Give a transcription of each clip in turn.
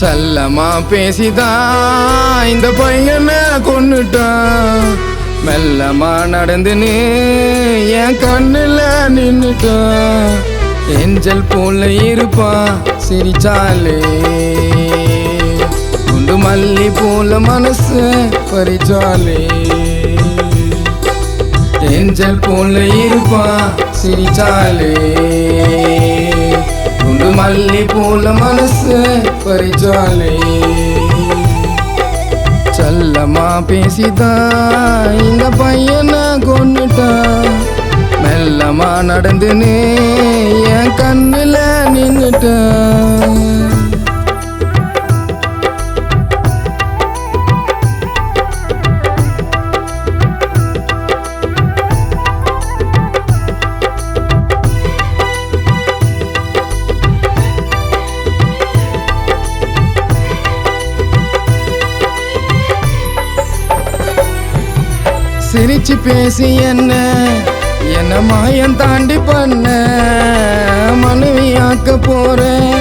செல்லமா பேசிதான் இந்த பையனை கொன்னுட்டான். மெல்லமா நடந்துன்னு என் கண்ணுல நின்னுட்டான். ஏஞ்சல் போல இருப்பான் சிரிச்சாலே, குண்டு மல்லி போல மனசு பறிச்சாலே. ஏஞ்சல் போல இருப்பான் சிரிச்சாலே, குண்டு மல்லி போல மனசு பறிச்சாலே. செல்லமா பேசிதான் இந்த பையனை கொன்னுட்டான். மெல்லமா நடந்துன்னு என் கண்ணுல நின்னுட்டான். சிரிச்சு பேசி என்ன மாயம் தாண்டி பண்ண மனைவியாக்க போறேன்,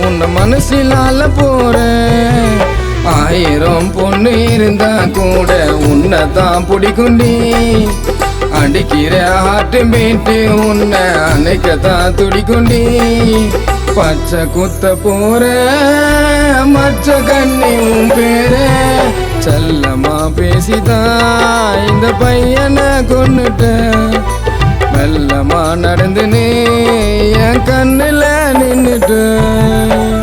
உன்னை மனசிலால போறேன். 1000 பொண்ணு இருந்தா கூட உன்னை தான் பிடிக்குண்டி. அடிக்கிற ஹார்ட் பீட்டு உன்னை அணைக்கத்தான் துடிக்குண்டி. பச்சை குத்த போற மச்ச கண்ணி உன் பேரு. செல்லமா பேசிதான் இந்த பையனை கொன்னுட்டேன். மெல்லமா நடந்துன்னு என் கண்ணுல நின்னுட்டேன்.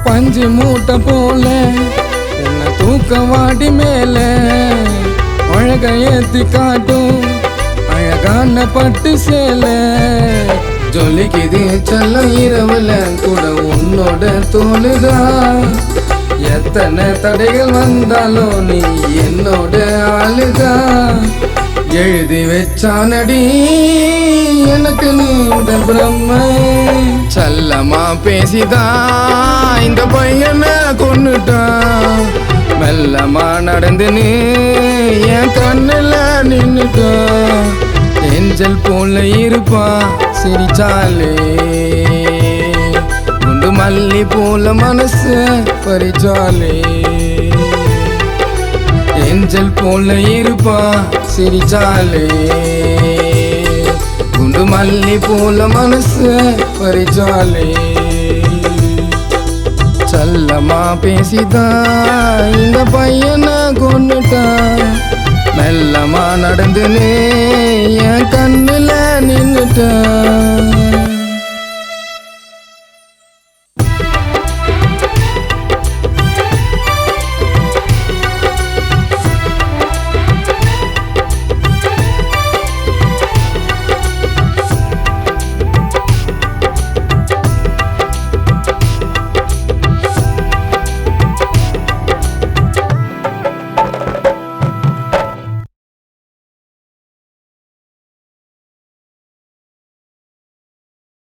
பஞ்சு மூட்டை போல உன்னை தூக்க வாடி மேல அழக ஏத்தி காட்டும் அழகான பட்டு சேல. ஜொலிக்குது செல்ல இரவுல கூட உன்னோட தோளுதான். எத்தனை தடைகள் வந்தாலும் நீ என்னோட ஆளுதான். எழுதி வச்சானடி எனக்கு நீண்ட பிரம்மை. செல்லமா பேசிதான் இந்த பையனை கொன்னுட்டான். மெல்லமா நடந்துன்னு என் கண்ணுல நின்னுட்டான். ஏஞ்சல் போல இருப்பான் சிரிச்சாலே, குண்டு மல்லி போல மனசு பறிச்சாலே. ஏஞ்சல் போல இருப்பான் சிரிச்சாலே, குண்டு மல்லி போல மனசு பறிச்சாலே. செல்லமா பேசிதான் இந்த பையனை கொன்னுட்டான். மெல்லமா நடந்துன்னு என் கண்ணுல நின்னுட்டான்.